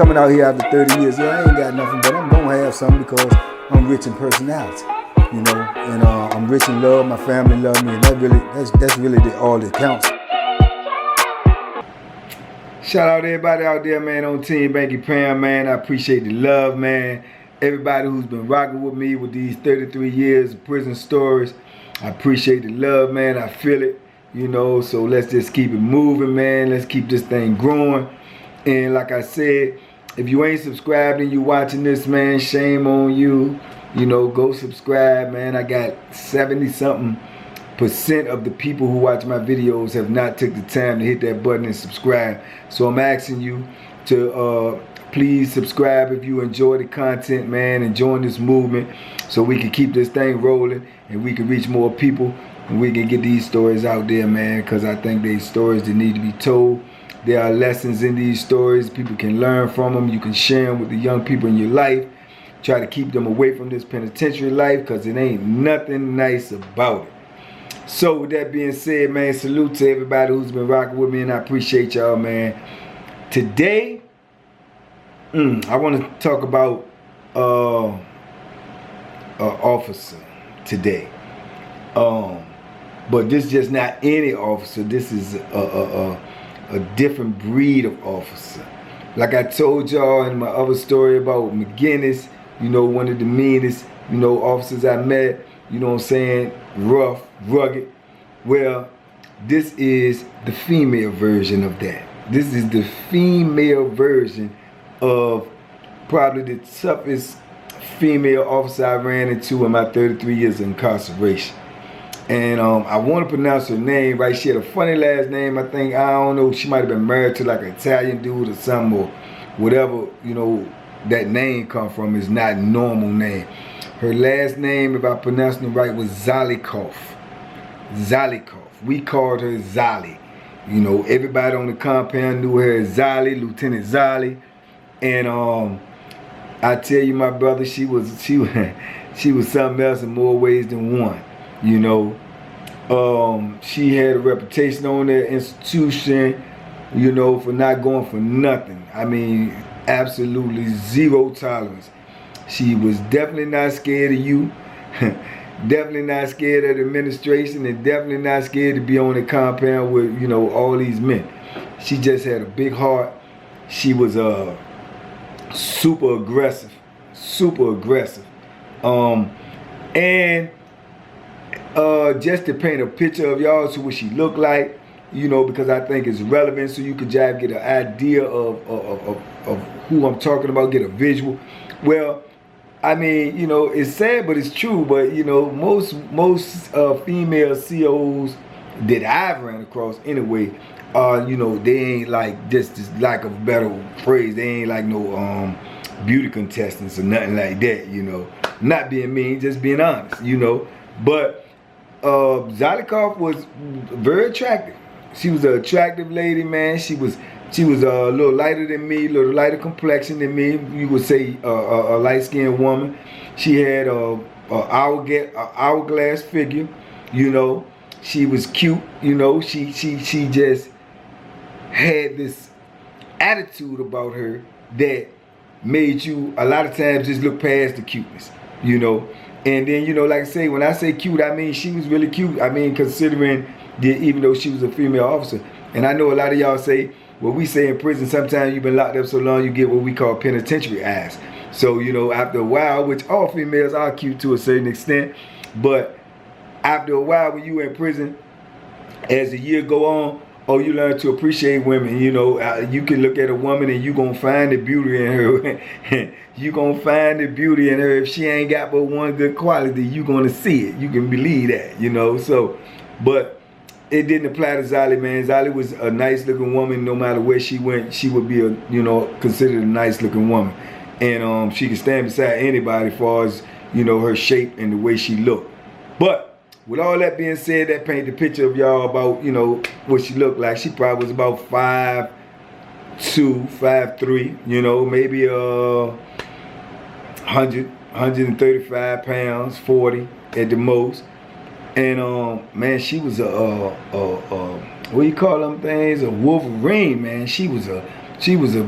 coming out here after 30 years. Yeah, I ain't got nothing, but I'm gonna have something because I'm rich in personality, you know, and I'm rich in love. My family love me, and that's really all that counts. Shout out to everybody out there, man, on Team Banky Pam, man. I appreciate the love, man. Everybody who's been rocking with me with these 33 years of prison stories, I appreciate the love, man. I feel it, you know, so let's just keep it moving, man. Let's keep this thing growing. And like I said, if you ain't subscribed and you watching this, man, shame on you. You know, go subscribe, man. I got 70-something% of the people who watch my videos have not took the time to hit that button and subscribe. So I'm asking you to please subscribe if you enjoy the content, man, and join this movement so we can keep this thing rolling and we can reach more people and we can get these stories out there, man, because I think they're stories that need to be told. There are lessons in these stories. People can learn from them. You can share them with the young people in your life. Try to keep them away from this penitentiary life because it ain't nothing nice about it. So with that being said, man, salute to everybody who's been rocking with me, and I appreciate y'all, man. Today, I want to talk about an officer today. But this is just not any officer. This is a different breed of officer. Like I told y'all in my other story about McGinnis, you know, one of the meanest, you know, officers I met, you know what I'm saying, rough, rugged. Well, this is the female version of that. This is the female version of probably the toughest female officer I ran into in my 33 years of incarceration. And I want to pronounce her name right. She had a funny last name. I think, I don't know, she might have been married to like an Italian dude or something, or whatever, you know, that name come from is not a normal name. Her last name, if I pronounced it right, was Zolly. We called her Zolly. You know, everybody on the compound knew her as Zolly, Lieutenant Zolly. And I tell you, my brother, she was something else in more ways than one. You know, she had a reputation on that institution, you know, for not going for nothing. I mean, absolutely zero tolerance. She was definitely not scared of you, definitely not scared of the administration, and definitely not scared to be on the compound with, you know, all these men. She just had a big heart. She was super aggressive. And just to paint a picture of y'all to what she looked like, you know, because I think it's relevant so you could just get an idea of who I'm talking about, get a visual. Well, I mean, you know, it's sad, but it's true. But, you know, most female COs that I've ran across anyway, you know, they ain't like, just lack of a better phrase, they ain't like no beauty contestants or nothing like that, you know. Not being mean, just being honest, you know. But Zolly was very attractive. She was an attractive lady, man. She was a little lighter than me, a little lighter complexion than me. You would say a light-skinned woman. She had a hourglass figure, you know. She was cute, you know. She just had this attitude about her that made you a lot of times just look past the cuteness, you know. And then, you know, like I say, when I say cute, I mean she was really cute. I mean, considering even though she was a female officer. And I know a lot of y'all say, well, we say in prison, sometimes you've been locked up so long you get what we call penitentiary eyes. So, you know, after a while, which all females are cute to a certain extent, but after a while when you in prison, as the year go on, you learn to appreciate women. You know, you can look at a woman and you gonna find the beauty in her. You gonna find the beauty in her. If she ain't got but one good quality, you gonna see it. You can believe that, you know. So, but it didn't apply to Zolly, man. Zolly was a nice looking woman. No matter where she went, she would be considered a nice looking woman. And she could stand beside anybody as far as, you know, her shape and the way she looked. But with all that being said, that paint the picture of y'all about, you know, what she looked like. She probably was about 5'2", 5'3", you know, maybe 135 pounds, 40 at the most. And man, she was what do you call them things? A Wolverine, man. She was a She was a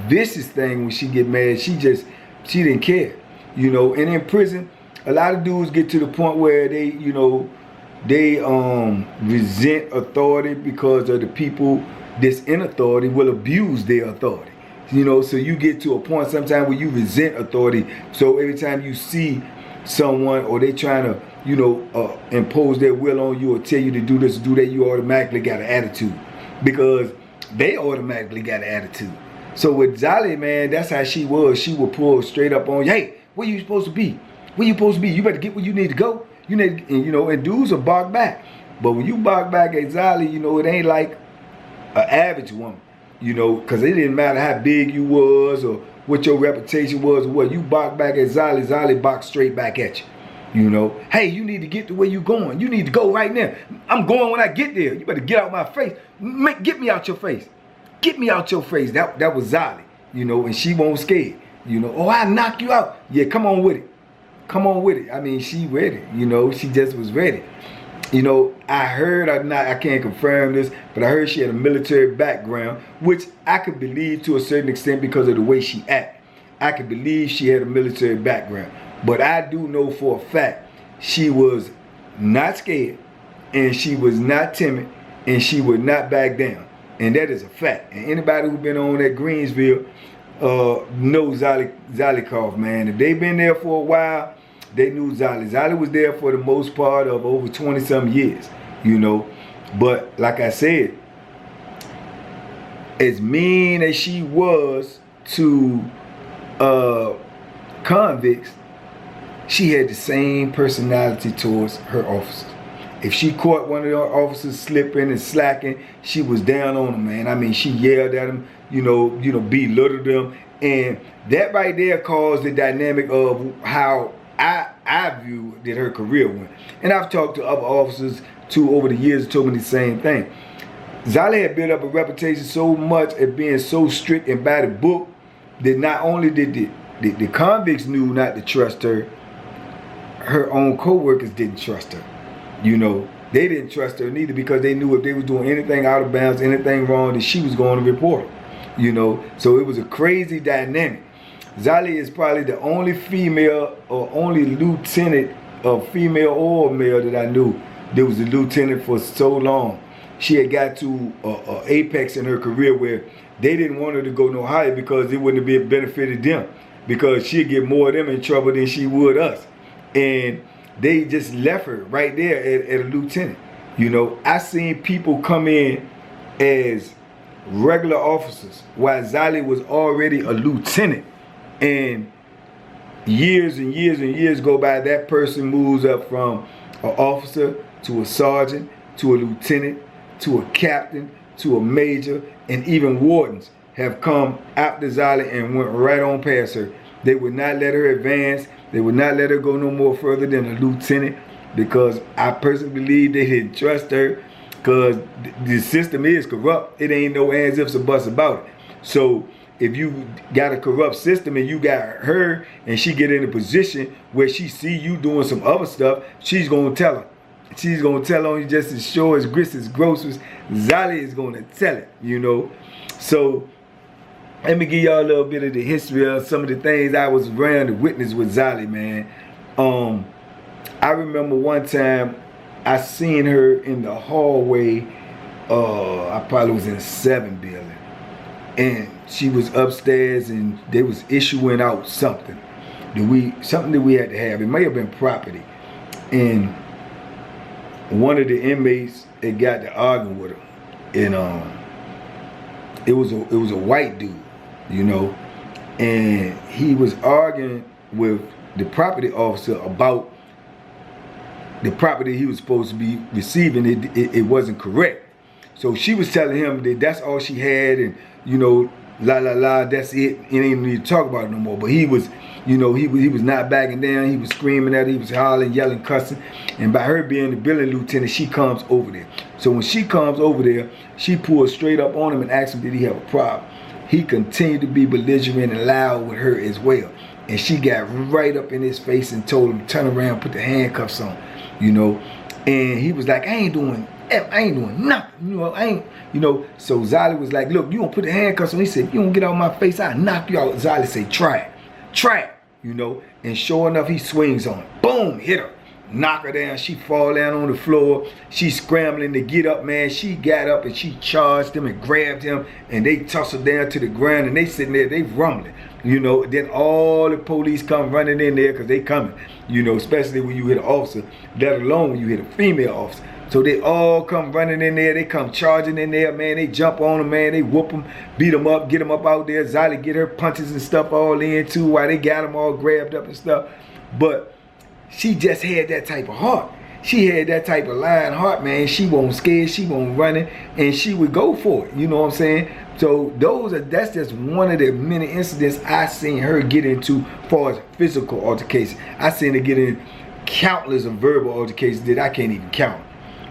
vicious thing when she get mad. She didn't care, you know. And in prison, a lot of dudes get to the point where they, you know, they resent authority because of the people that's in authority will abuse their authority. You know, so you get to a point sometimes where you resent authority. So every time you see someone or they trying to, you know, impose their will on you or tell you to do this or do that, you automatically got an attitude because they automatically got an attitude. So with Zolly, man, that's how she was. She would pull straight up on you. Hey, where you supposed to be? Where you supposed to be? You better get where you need to go. You need, and, you know, and dudes will bark back. But when you bark back at Zolly, you know, it ain't like an average woman. You know, because it didn't matter how big you was or what your reputation was or what. You bark back at Zolly, Zolly barks straight back at you. You know, hey, you need to get to where you going. You need to go right now. I'm going when I get there. You better get out my face. Get me out your face. Get me out your face. That was Zolly, you know, and she won't scared. You know, oh, I'll knock you out. Yeah, come on with it. Come on with it. I mean, she ready. You know, she just was ready. You know, I heard, I can't confirm this, but I heard she had a military background, which I could believe to a certain extent because of the way she act. I could believe she had a military background. But I do know for a fact she was not scared and she was not timid and she would not back down. And that is a fact. And anybody who's been on that Greensville knows Zolly, man. If they've been there for a while, they knew Zolly. Zolly was there for the most part of over 20-some years, you know. But like I said, as mean as she was to convicts, she had the same personality towards her officers. If she caught one of the officers slipping and slacking, she was down on them, man. I mean, she yelled at them, you know, belittled them. And that right there caused the dynamic of how I view that her career went. And I've talked to other officers too over the years who told me the same thing. Zolly had built up a reputation so much at being so strict and by the book that not only did the convicts knew not to trust her, her own co-workers didn't trust her. You know, they didn't trust her neither because they knew if they were doing anything out of bounds, anything wrong, that she was going to report her. You know, so it was a crazy dynamic. Zolly is probably the only female or only lieutenant of female or male that I knew that was a lieutenant for so long. She had got to a apex in her career where they didn't want her to go no higher because it wouldn't have benefited them, because she'd get more of them in trouble than she would us. And they just left her right there at a lieutenant. You know, I seen people come in as regular officers while Zolly was already a lieutenant. And years and years and years go by, that person moves up from an officer to a sergeant to a lieutenant to a captain to a major, and even wardens have come after Zolly and went right on past her. They would not let her advance. They would not let her go no more further than a lieutenant, because I personally believe they didn't trust her, because the system is corrupt. It ain't no ands, ifs, or buts about it. So if you got a corrupt system and you got her and she get in a position where she see you doing some other stuff, she's going to tell her. She's going to tell on you just as sure as grits as groceries. Zolly is going to tell it, you know. So let me give y'all a little bit of the history of some of the things I was around to witness with Zolly, man. I remember one time I seen her in the hallway. I probably was in 7 building. And she was upstairs and they was issuing out something that we had to have. It may have been property. And one of the inmates had got to arguing with her. And it was a white dude, you know. And he was arguing with the property officer about the property he was supposed to be receiving. It wasn't correct. So she was telling him that that's all she had, and you know, la la la, that's it. It ain't need to talk about it no more. But he was, you know, he was not backing down. He was screaming at her. He was hollering, yelling, cussing. And by her being the building lieutenant, she comes over there. So when she comes over there, she pulls straight up on him and asks him, did he have a problem? He continued to be belligerent and loud with her as well. And she got right up in his face and told him, turn around, put the handcuffs on, you know. And he was like, I ain't doing I ain't doing nothing. You know, I ain't, you know. So Zolly was like, look, you gonna put the handcuffs on. He said, you don't get out of my face, I'll knock you out. Zolly said, try it. Try it. You know. And sure enough, he swings on it. Boom, hit her. Knock her down. She fall down on the floor. She's scrambling to get up, man. She got up and she charged him and grabbed him. And they tussled down to the ground. And they sitting there, they rumbling. You know, then all the police come running in there because they coming. You know, especially when you hit an officer, let alone when you hit a female officer. So they all come running in there. They come charging in there, man. They jump on them, man. They whoop them, beat them up, get them up out there. Zolly get her punches and stuff all in too while they got them all grabbed up and stuff. But she just had that type of heart. She had that type of lion heart, man. She won't scared, she won't running, and she would go for it. You know what I'm saying? So that's just one of the many incidents I seen her get into as far as physical altercations. I seen her get in countless of verbal altercations that I can't even count.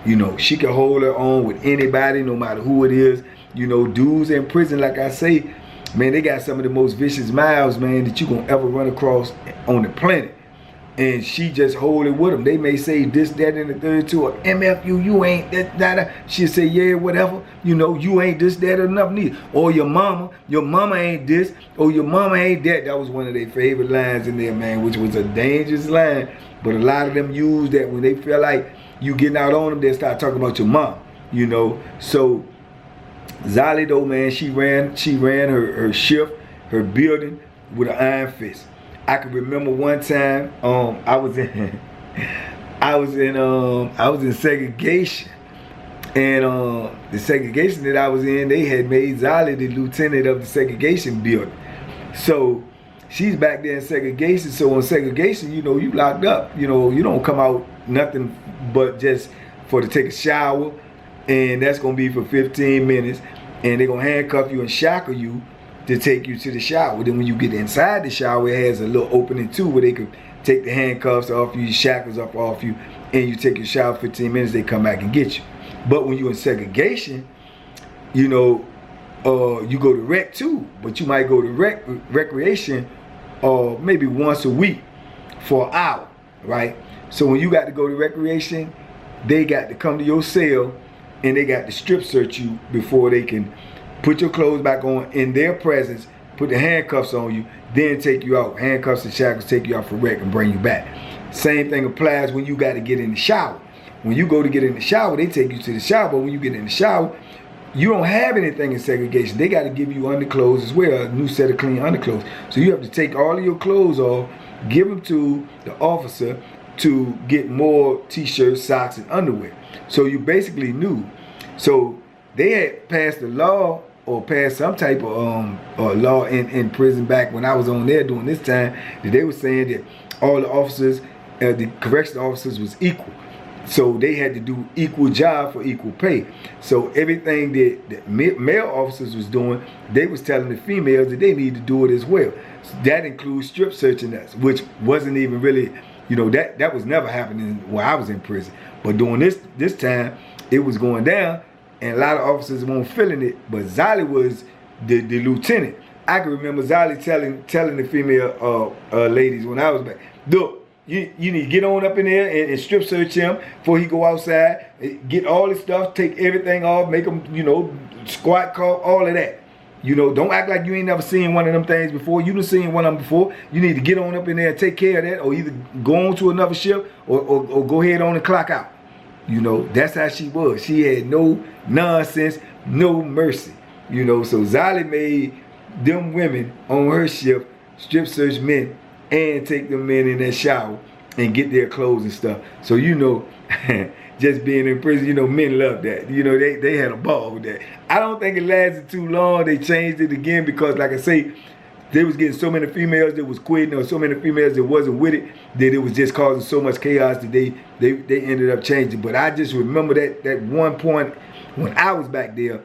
You know, she can hold her own with anybody, no matter who it is. You know, dudes in prison, like I say, man, they got some of the most vicious mouths, man, that you gonna ever run across on the planet. And she just hold it with them. They may say this, that, and the third to her. MFU, you ain't that. She'll say, yeah, whatever. You know, you ain't this, that, or nothing either. Or your mama ain't this. Or your mama ain't that. That was one of their favorite lines in there, man, which was a dangerous line. But a lot of them use that when they feel like you getting out on them, they start talking about your mom. You know, so Zolly though, man, she ran her shift, her building with an iron fist. I can remember one time I was in segregation, and the segregation that I was in, they had made Zolly the lieutenant of the segregation building. So she's back there in segregation. So on segregation, you know, you locked up. You know, you don't come out nothing but just to take a shower, and that's gonna be for 15 minutes, and they're gonna handcuff you and shackle you to take you to the shower. Then when you get inside the shower, it has a little opening too where they could take the handcuffs off you, shackles up off you, and you take your shower 15 minutes, they come back and get you. But when you're in segregation, you know, you go to rec too, but you might go to recreation maybe once a week for an hour, right? So when you got to go to recreation, they got to come to your cell and they got to strip search you before they can put your clothes back on in their presence, put the handcuffs on you, then take you out. Handcuffs and shackles take you out for rec and bring you back. Same thing applies when you got to get in the shower. When you go to get in the shower, they take you to the shower, but when you get in the shower, you don't have anything in segregation. They got to give you underclothes as well, a new set of clean underclothes. So you have to take all of your clothes off, give them to the officer to get more t-shirts, socks, and underwear. So you basically knew. So they had passed a law or passed some type of law in prison back when I was on there during this time, that they were saying that all the officers, the correctional officers was equal. So they had to do equal job for equal pay. So everything that male officers was doing, they was telling the females that they need to do it as well. So that includes strip searching us, which wasn't even really, you know, that was never happening while I was in prison. But during this time, it was going down, and a lot of officers weren't feeling it. But Zolly was the lieutenant. I can remember Zolly telling the female ladies when I was back, look, you need to get on up in there and strip search him before he go outside. Get all his stuff, take everything off, make him, you know, squat call, all of that. You know, don't act like you ain't never seen one of them things before. You done seen one of them before. You need to get on up in there and take care of that, or either go on to another shift or go ahead on and clock out. You know, that's how she was. She had no nonsense, no mercy. You know, so Zolly made them women on her shift strip search men and take them men in that shower and get their clothes and stuff. So, you know, just being in prison, you know, men love that. You know, they had a ball with that. I don't think it lasted too long. They changed it again because, like I say, they was getting so many females that was quitting, or so many females that wasn't with it, that it was just causing so much chaos that they ended up changing. But I just remember that one point when I was back there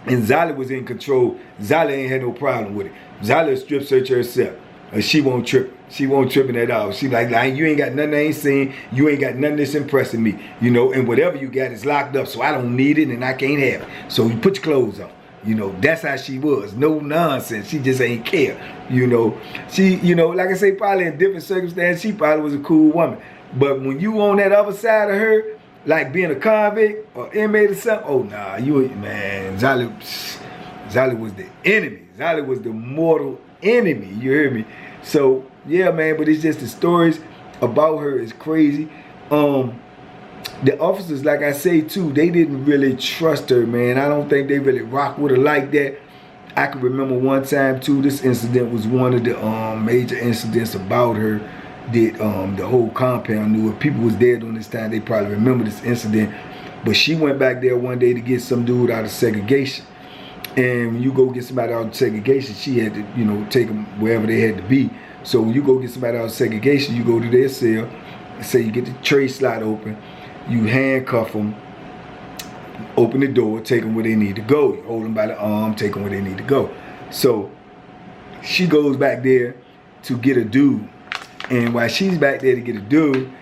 and Zolly was in control. Zolly ain't had no problem with it. Zolly strip search herself. She won't trip. She won't tripping at all. She like, you ain't got nothing I ain't seen. You ain't got nothing that's impressing me. You know, and whatever you got is locked up, so I don't need it and I can't have it. So you put your clothes on. You know, that's how she was. No nonsense. She just ain't care. You know, she, you know, like I say, probably in different circumstances, she probably was a cool woman. But when you on that other side of her, like being a convict or inmate or something, oh nah, man, Zolly was the enemy. Zolly was the mortal enemy. You hear me? So yeah, man. But it's just the stories about her is crazy. The officers, like I say too, they didn't really trust her, man. I don't think they really rock with her like that. I can remember one time too. This incident was one of the major incidents about her that the whole compound knew. If people was there during this time, they probably remember this incident. But she went back there one day to get some dude out of segregation. And when you go get somebody out of segregation, she had to, you know, take them wherever they had to be. So when you go get somebody out of segregation, you go to their cell, say you get the tray slot open, you handcuff them, open the door, take them where they need to go. You hold them by the arm, take them where they need to go. So she goes back there to get a dude. And while she's back there to get a dude,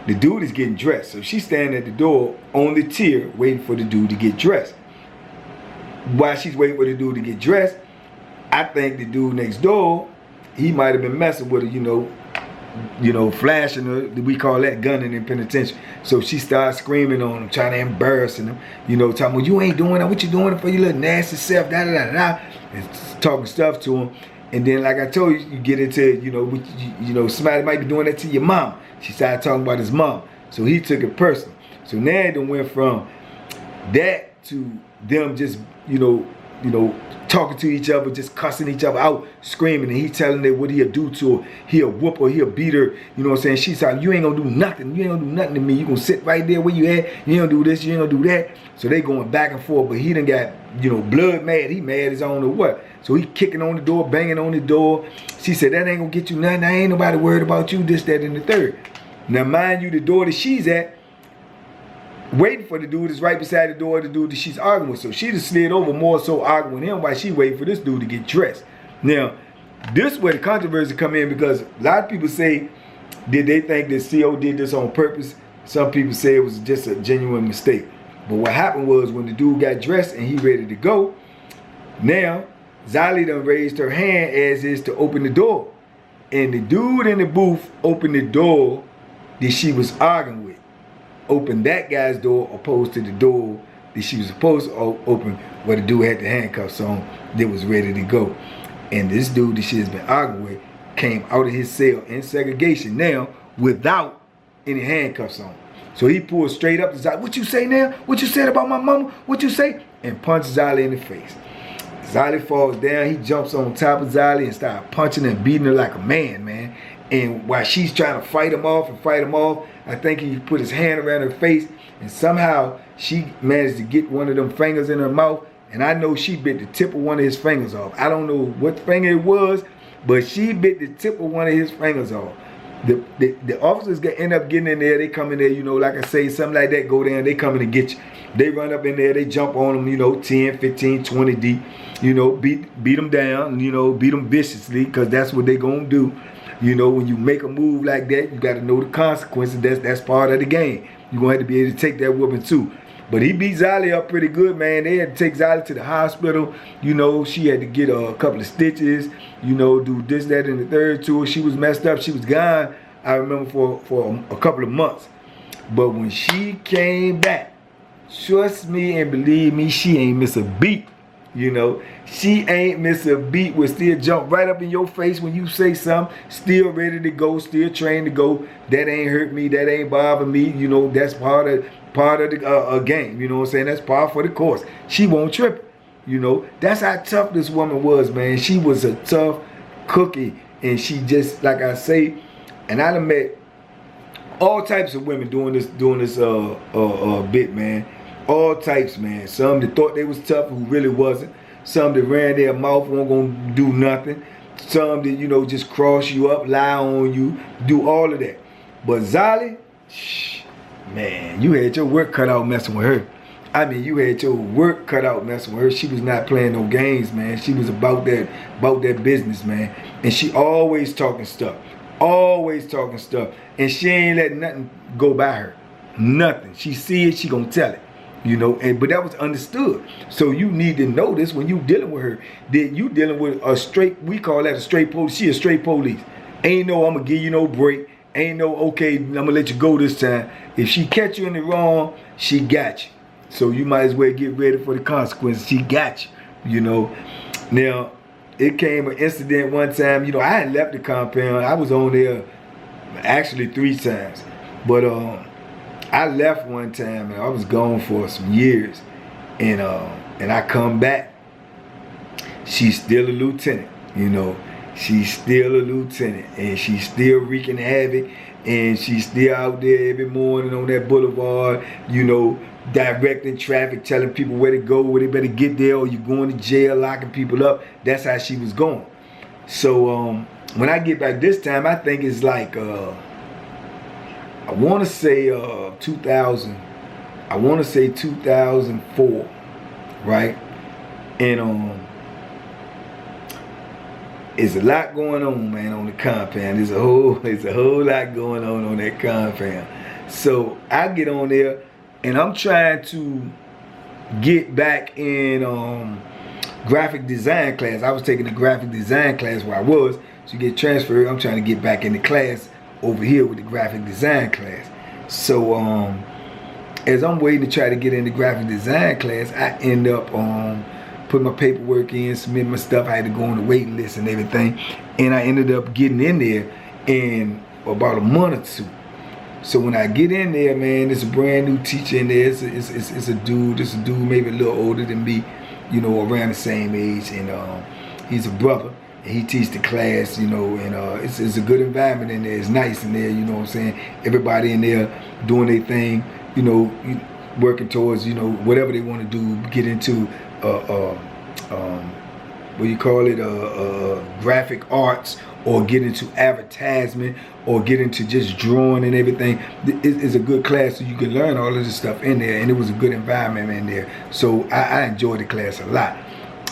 the dude is getting dressed. So she's standing at the door on the tier waiting for the dude to get dressed. While she's waiting for the dude to get dressed, I think the dude next door, he might have been messing with her, you know, flashing her. We call that gunning in penitentiary. So she starts screaming on him, trying to embarrass him, you know, talking about, you ain't doing that, what you doing it for, your little nasty self, da da da da, and talking stuff to him. And then, like I told you, you get into, you know, somebody might be doing that to your mom. She started talking about his mom. So he took it personal. So now it went from that to them just, you know, talking to each other, just cussing each other out, screaming, and he telling her what he'll do to her. He'll whoop her, he'll beat her, you know what I'm saying? She's like, you ain't gonna do nothing. You ain't gonna do nothing to me. You gonna sit right there where you at. You ain't gonna do this, you ain't gonna do that. So they going back and forth, but he done got, you know, blood mad. He mad as on or what. So he kicking on the door, banging on the door. She said, that ain't gonna get you nothing. I ain't nobody worried about you, this, that, and the third. Now, mind you, the door that she's at, waiting for the dude is right beside the door of the dude that she's arguing with. So she just slid over more so arguing with him while she waiting for this dude to get dressed. Now, this is where the controversy come in, because a lot of people say, did they think that CO did this on purpose? Some people say it was just a genuine mistake. But what happened was when the dude got dressed and he ready to go, now Zolly done raised her hand as is to open the door. And the dude in the booth opened the door that she was arguing with. Opened that guy's door opposed to the door that she was supposed to open where the dude had the handcuffs on that was ready to go. And this dude that she has been arguing with came out of his cell in segregation now without any handcuffs on. So he pulled straight up to Zolly. What you say now? What you said about my mama? What you say? And punched Zolly in the face. Zolly falls down. He jumps on top of Zolly and starts punching and beating her like a man. And while she's trying to fight him off, I think he put his hand around her face, and somehow she managed to get one of them fingers in her mouth. And I know she bit the tip of one of his fingers off. I don't know what finger it was, but she bit the tip of one of his fingers off. The officers end up getting in there. They come in there, you know, like I say, something like that, go down, they come in to get you. They run up in there, they jump on them, you know, 10, 15, 20 deep, you know, beat them down, you know, beat them viciously, because that's what they gonna do. You know, when you make a move like that, you got to know the consequences. That's part of the game. You're going to have to be able to take that whooping too. But he beat Zolly up pretty good, man. They had to take Zolly to the hospital. You know, she had to get a couple of stitches, you know, do this, that, and the third to her. She was messed up. She was gone, I remember, for a couple of months. But when she came back, trust me and believe me, she ain't miss a beat. You know, she ain't miss a beat. Will still jump right up in your face when you say something. Still ready to go. Still trained to go. That ain't hurt me. That ain't bother me. You know, that's part of the game. You know what I'm saying? That's part for the course. She won't trip. You know, that's how tough this woman was, man. She was a tough cookie, and she just, like I say, and I done met all types of women doing this bit, man. All types, man. Some that thought they was tough who really wasn't. Some that ran their mouth, weren't gonna do nothing. Some that, you know, just cross you up, lie on you, do all of that. But Zolly, man, you had your work cut out messing with her. I mean, you had your work cut out messing with her. She was not playing no games, man. She was about that business, man. And she always talking stuff. Always talking stuff. And she ain't letting nothing go by her. Nothing. She see it, she gonna tell it. You know, but that was understood. So you need to know this when you dealing with her. That you dealing with a straight, we call that a straight police. She a straight police. Ain't no I'm gonna give you no break. Ain't no, okay, I'm gonna let you go this time. If she catch you in the wrong, she got you. So you might as well get ready for the consequences. She got you, you know. Now, it came an incident one time, you know, I hadn't left the compound. I was on there actually 3 times. But I left one time and I was gone for some years. And I come back. She's still a lieutenant, you know. She's still a lieutenant, and she's still wreaking havoc, and she's still out there every morning on that boulevard, you know, directing traffic, telling people where to go, where they better get there, or you going to jail, locking people up. That's how she was going. So when I get back this time, I think it's like I want to say 2000. I want to say 2004, right? And it's a lot going on, man, on the compound. There's a whole lot going on that compound. So I get on there, and I'm trying to get back in graphic design class. I was taking a graphic design class where I was. So you get transferred. I'm trying to get back in the class over here with the graphic design class. So as I'm waiting to try to get in the graphic design class, I end up put my paperwork in, submit my stuff. I had to go on the waiting list and everything. And I ended up getting in there in about a month or 2. So when I get in there, man, there's a brand new teacher in there. It's a dude. It's a dude maybe a little older than me, you know, around the same age. And he's a brother. And he teaches the class, you know, and it's a good environment in there. It's nice in there, you know what I'm saying? Everybody in there doing their thing, you know, working towards, you know, whatever they want to do, get into what you call it, graphic arts, or get into advertisement, or get into just drawing and everything. It's a good class, so you can learn all of this stuff in there, and it was a good environment in there. So I enjoyed the class a lot.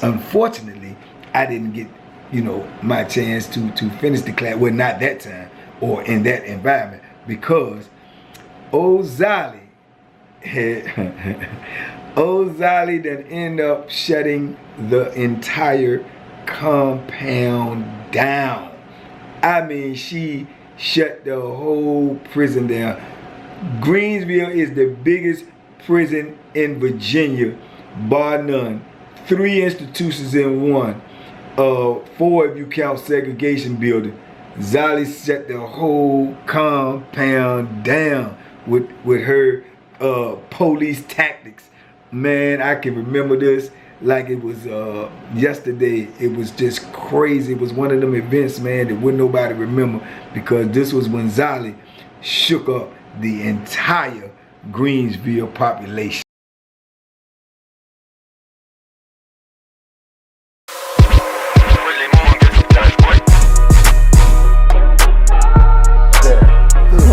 Unfortunately, I didn't get, you know, my chance to finish the class. Well, not that time, or in that environment, because old Zolly then ended up shutting the entire compound down. I mean, she shut the whole prison down. Greensville is the biggest prison in Virginia, bar none. 3 institutions in one. 4 if you count segregation building. Zolly shut the whole compound down with her police tactics. Man, I can remember this like it was yesterday. It was just crazy. It was one of them events, man, that wouldn't nobody remember, because this was when Zolly shook up the entire Greensville population.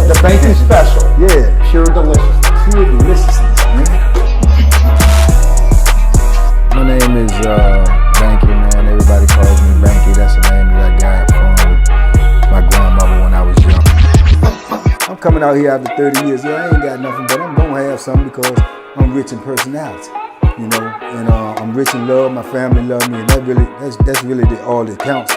The bacon special. Yeah. Pure deliciousness. Pure deliciousness, man. My name is Banky, man. Everybody calls me Banky. That's the name that I got from my grandmother when I was young. I'm coming out here after 30 years. Yeah, I ain't got nothing, but I'm gonna have something because I'm rich in personality, you know, and I'm rich in love. My family love me, and that's really all that counts.